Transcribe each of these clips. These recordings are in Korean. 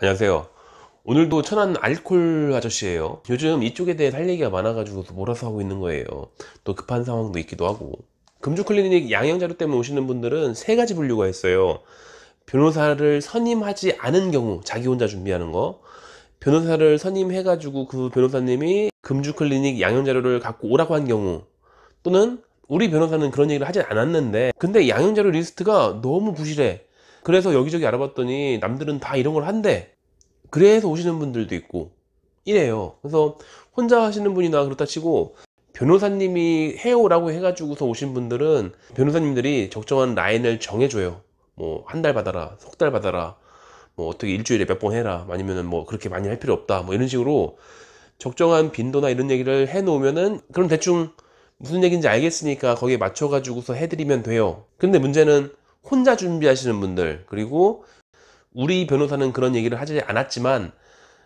안녕하세요. 오늘도 천안 알콜 아저씨예요. 요즘 이쪽에 대해 할 얘기가 많아가지고 몰아서 하고 있는 거예요. 또 급한 상황도 있기도 하고. 금주 클리닉 양형 자료 때문에 오시는 분들은 세 가지 분류가 있어요. 변호사를 선임하지 않은 경우, 자기 혼자 준비하는 거. 변호사를 선임해가지고 그 변호사님이 금주 클리닉 양형 자료를 갖고 오라고 한 경우, 또는 우리 변호사는 그런 얘기를 하진 않았는데 근데 양형 자료 리스트가 너무 부실해. 그래서 여기저기 알아봤더니 남들은 다 이런 걸 한대. 그래서 오시는 분들도 있고 이래요. 그래서 혼자 하시는 분이나 그렇다 치고 변호사님이 해오라고 해가지고서 오신 분들은 변호사님들이 적정한 라인을 정해줘요. 뭐 한 달 받아라, 석 달 받아라, 뭐 어떻게 일주일에 몇 번 해라, 아니면은 뭐 그렇게 많이 할 필요 없다, 뭐 이런 식으로 적정한 빈도나 이런 얘기를 해 놓으면은 그럼 대충 무슨 얘기인지 알겠으니까 거기에 맞춰 가지고서 해드리면 돼요. 근데 문제는 혼자 준비하시는 분들, 그리고 우리 변호사는 그런 얘기를 하지 않았지만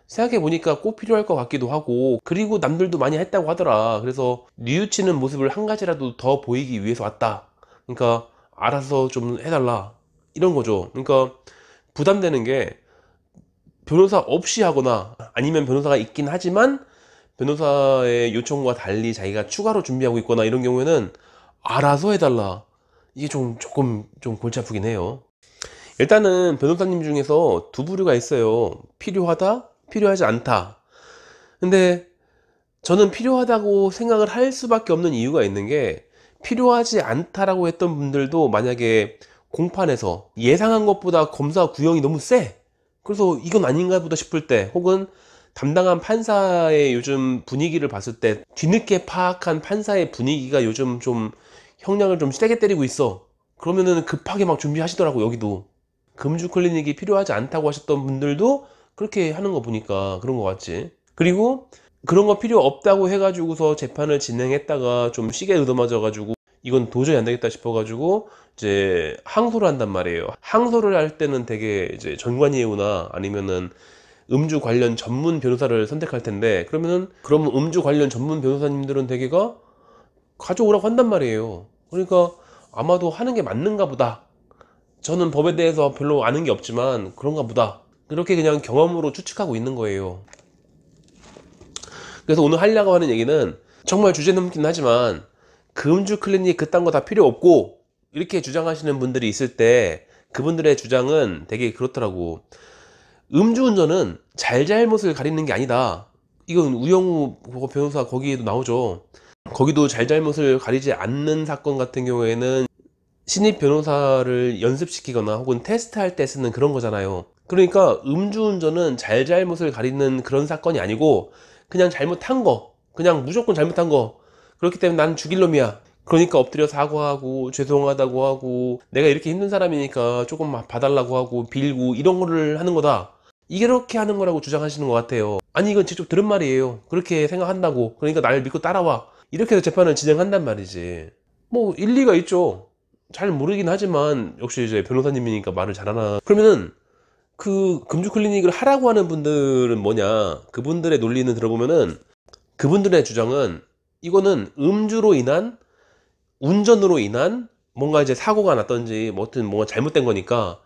생각해 보니까 꼭 필요할 것 같기도 하고, 그리고 남들도 많이 했다고 하더라. 그래서 뉘우치는 모습을 한 가지라도 더 보이기 위해서 왔다. 그러니까 알아서 좀 해달라, 이런 거죠. 그러니까 부담되는 게 변호사 없이 하거나 아니면 변호사가 있긴 하지만 변호사의 요청과 달리 자기가 추가로 준비하고 있거나 이런 경우에는 알아서 해달라. 이게 조금 좀 골치 아프긴 해요. 일단은 변호사님 중에서 두 부류가 있어요. 필요하다, 필요하지 않다. 근데 저는 필요하다고 생각을 할 수밖에 없는 이유가 있는 게, 필요하지 않다라고 했던 분들도 만약에 공판에서 예상한 것보다 검사 구형이 너무 세, 그래서 이건 아닌가 보다 싶을 때, 혹은 담당한 판사의 요즘 분위기를 봤을 때 뒤늦게 파악한 판사의 분위기가 요즘 좀 형량을 좀 세게 때리고 있어, 그러면은 급하게 막 준비하시더라고. 여기도 금주 클리닉이 필요하지 않다고 하셨던 분들도 그렇게 하는 거 보니까 그런 거 같지. 그리고 그런 거 필요 없다고 해가지고서 재판을 진행했다가 좀 시계 얻어맞아 가지고 이건 도저히 안 되겠다 싶어 가지고 이제 항소를 한단 말이에요. 항소를 할 때는 되게 이제 전관예우나 아니면은 음주 관련 전문 변호사를 선택할 텐데, 그러면 음주 관련 전문 변호사님들은 대개가 가져오라고 한단 말이에요. 그러니까 아마도 하는 게 맞는가 보다. 저는 법에 대해서 별로 아는 게 없지만 그런가 보다, 그렇게 그냥 경험으로 추측하고 있는 거예요. 그래서 오늘 하려고 하는 얘기는 정말 주제 넘긴 하지만, 금주 클리닉 그딴 거 다 필요 없고 이렇게 주장하시는 분들이 있을 때 그분들의 주장은 되게 그렇더라고. 음주운전은 잘잘못을 가리는 게 아니다. 이건 우영우 변호사 거기에도 나오죠. 거기도 잘잘못을 가리지 않는 사건 같은 경우에는 신입 변호사를 연습시키거나 혹은 테스트할 때 쓰는 그런 거잖아요. 그러니까 음주운전은 잘잘못을 가리는 그런 사건이 아니고 그냥 잘못한 거, 그냥 무조건 잘못한 거, 그렇기 때문에 나는 죽일 놈이야, 그러니까 엎드려 사과하고 죄송하다고 하고 내가 이렇게 힘든 사람이니까 조금 봐달라고 하고 빌고 이런 거를 하는 거다, 이렇게 하는 거라고 주장하시는 것 같아요. 아니 이건 직접 들은 말이에요. 그렇게 생각한다고, 그러니까 날 믿고 따라와, 이렇게 해서 재판을 진행한단 말이지. 뭐 일리가 있죠. 잘 모르긴 하지만 역시 이제 변호사님이니까 말을 잘하나. 그러면은 그 금주 클리닉을 하라고 하는 분들은 뭐냐, 그분들의 논리는 들어보면은 그분들의 주장은 이거는 음주로 인한, 운전으로 인한 뭔가 이제 사고가 났던지 뭐든 뭔가 잘못된 거니까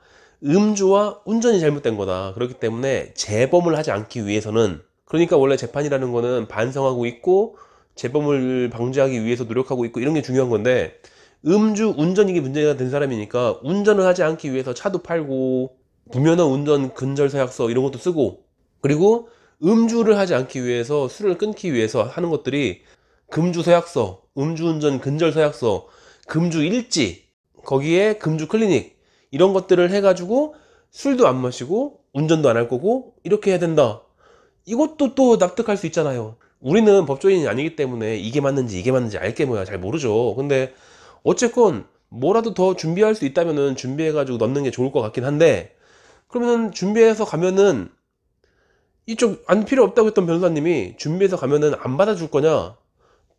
음주와 운전이 잘못된 거다. 그렇기 때문에 재범을 하지 않기 위해서는, 그러니까 원래 재판이라는 거는 반성하고 있고 재범을 방지하기 위해서 노력하고 있고 이런 게 중요한 건데, 음주 운전 이게 문제가 된 사람이니까 운전을 하지 않기 위해서 차도 팔고 무면허 운전 근절 서약서 이런 것도 쓰고, 그리고 음주를 하지 않기 위해서 술을 끊기 위해서 하는 것들이 금주 서약서, 음주운전 근절 서약서, 금주 일지, 거기에 금주 클리닉, 이런 것들을 해가지고 술도 안 마시고 운전도 안 할 거고 이렇게 해야 된다. 이것도 또 납득할 수 있잖아요. 우리는 법조인이 아니기 때문에 이게 맞는지 이게 맞는지 알게 뭐야 잘 모르죠. 근데 어쨌건 뭐라도 더 준비할 수 있다면은 준비해가지고 넣는 게 좋을 것 같긴 한데, 그러면은 준비해서 가면은 이쪽 안 필요 없다고 했던 변호사님이 준비해서 가면은 안 받아줄 거냐?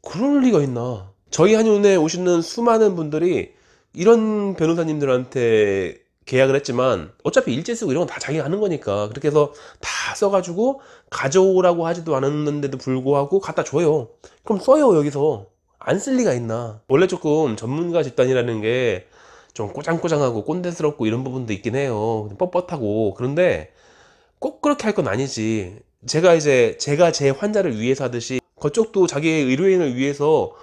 그럴 리가 있나? 저희 한의원에 오시는 수많은 분들이 이런 변호사님들한테 계약을 했지만 어차피 일제 쓰고 이런 건 다 자기가 하는 거니까 그렇게 해서 다 써가지고 가져오라고 하지도 않았는데도 불구하고 갖다 줘요. 그럼 써요. 여기서 안 쓸 리가 있나? 원래 조금 전문가 집단이라는 게 좀 꼬장꼬장하고 꼰대스럽고 이런 부분도 있긴 해요. 뻣뻣하고. 그런데 꼭 그렇게 할 건 아니지. 제가 제 환자를 위해서 하듯이 그쪽도 자기의 의료인을 위해서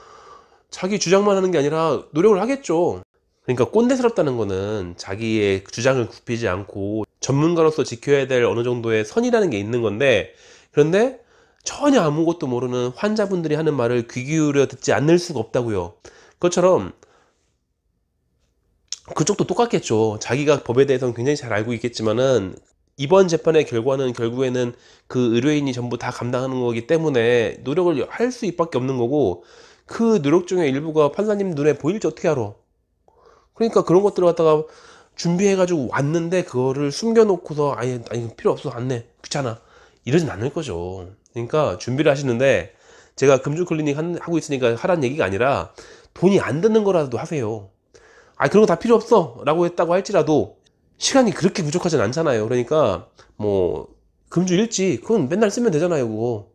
자기 주장만 하는 게 아니라 노력을 하겠죠. 그러니까 꼰대스럽다는 거는 자기의 주장을 굽히지 않고 전문가로서 지켜야 될 어느 정도의 선이라는 게 있는 건데, 그런데 전혀 아무것도 모르는 환자분들이 하는 말을 귀 기울여 듣지 않을 수가 없다고요. 그것처럼 그쪽도 똑같겠죠. 자기가 법에 대해서는 굉장히 잘 알고 있겠지만은 이번 재판의 결과는 결국에는 그 의뢰인이 전부 다 감당하는 거기 때문에 노력을 할 수밖에 없는 거고, 그 노력 중에 일부가 판사님 눈에 보일지 어떻게 알아. 그러니까 그런 것들을 갖다가 준비해가지고 왔는데 그거를 숨겨놓고서 아니 필요 없어, 안 내, 귀찮아, 이러진 않을 거죠. 그러니까 준비를 하시는데, 제가 금주 클리닉 하고 있으니까 하라는 얘기가 아니라 돈이 안 드는 거라도 하세요. 그런 거 다 필요 없어 라고 했다고 할지라도 시간이 그렇게 부족하진 않잖아요. 그러니까 뭐 금주 일지 그건 맨날 쓰면 되잖아요. 그거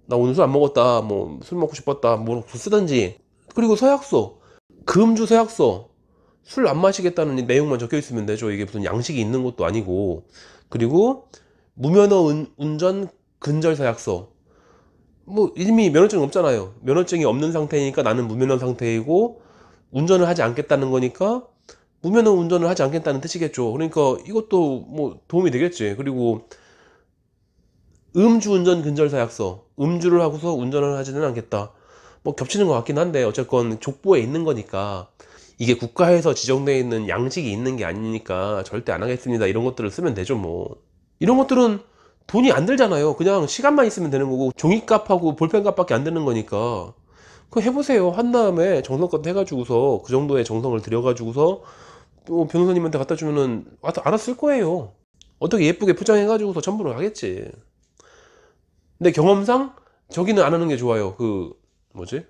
나 오늘 술 안 먹었다, 뭐 술 먹고 싶었다, 뭐 쓰든지. 그리고 서약서, 금주 서약서, 술 안 마시겠다는 내용만 적혀 있으면 되죠. 이게 무슨 양식이 있는 것도 아니고. 그리고 무면허 운전 근절 서약서, 뭐 이미 면허증이 없잖아요. 면허증이 없는 상태니까 나는 무면허 상태이고 운전을 하지 않겠다는 거니까 무면허 운전을 하지 않겠다는 뜻이겠죠. 그러니까 이것도 뭐 도움이 되겠지. 그리고 음주운전 근절서약서, 음주를 하고서 운전을 하지는 않겠다, 뭐 겹치는 것 같긴 한데 어쨌건 족보에 있는 거니까, 이게 국가에서 지정되어 있는 양식이 있는 게 아니니까 절대 안 하겠습니다 이런 것들을 쓰면 되죠. 뭐 이런 것들은 돈이 안 들잖아요. 그냥 시간만 있으면 되는 거고 종이값하고 볼펜값밖에 안 드는 거니까 그거 해보세요. 한 다음에 정성껏 해가지고서 그 정도의 정성을 들여가지고서 또 변호사님한테 갖다 주면은 와서 알아쓸 거예요. 어떻게 예쁘게 포장해가지고서 첨부를 하겠지. 근데 경험상 저기는 안 하는 게 좋아요. 그 뭐지?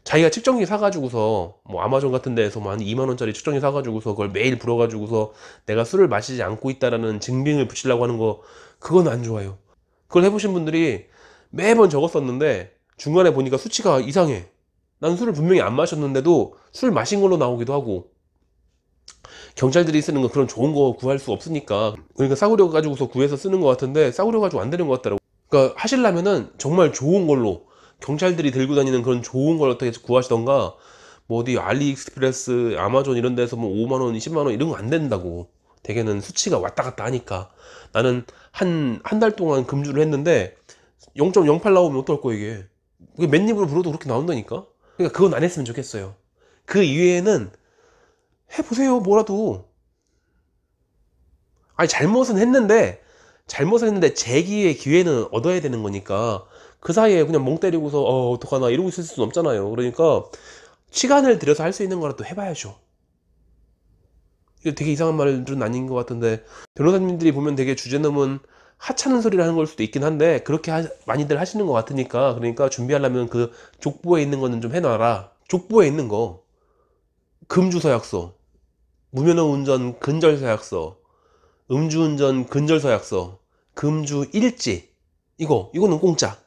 자기가 측정기 사가지고서 뭐 아마존 같은 데에서 뭐 한 2만 원짜리 측정기 사가지고서 그걸 매일 불어가지고서 내가 술을 마시지 않고 있다라는 증빙을 붙이려고 하는 거, 그건 안 좋아요. 그걸 해보신 분들이 매번 적었었는데 중간에 보니까 수치가 이상해. 난 술을 분명히 안 마셨는데도 술 마신 걸로 나오기도 하고. 경찰들이 쓰는 건 그런 좋은 거 구할 수 없으니까, 그러니까 싸구려 가지고서 구해서 쓰는 것 같은데 싸구려 가지고 안 되는 것 같더라고. 그러니까 하시려면은 정말 좋은 걸로, 경찰들이 들고 다니는 그런 좋은 걸 어떻게 구하시던가, 뭐 어디 알리익스프레스, 아마존 이런 데서 뭐 5만 원, 20만 원 이런 거 안 된다고. 대개는 수치가 왔다 갔다 하니까. 나는 한 달 동안 금주를 했는데 0.08 나오면 어떨 거 이게. 그게 맨입으로 불어도 그렇게 나온다니까. 그러니까 그건 안 했으면 좋겠어요. 그 이외에는 해보세요, 뭐라도. 잘못은 했는데 재기의 기회는 얻어야 되는 거니까 그 사이에 그냥 멍 때리고서 어떡하나 이러고 있을 수는 없잖아요. 그러니까 시간을 들여서 할 수 있는 거라도 해봐야죠. 이게 되게 이상한 말은 아닌 것 같은데, 변호사님들이 보면 되게 주제넘은 하찮은 소리를 하는 걸 수도 있긴 한데 그렇게 많이들 하시는 것 같으니까, 그러니까 준비하려면 그 족보에 있는 거는 좀 해놔라. 족보에 있는 거, 금주서약서, 무면허 운전 근절서약서, 음주운전 근절서약서, 금주 일지, 이거는 공짜.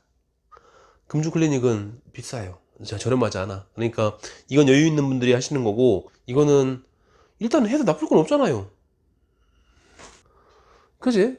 금주 클리닉은 비싸요. 진짜 저렴하지 않아. 그러니까 이건 여유 있는 분들이 하시는 거고, 이거는 일단 해도 나쁠 건 없잖아요. 그지?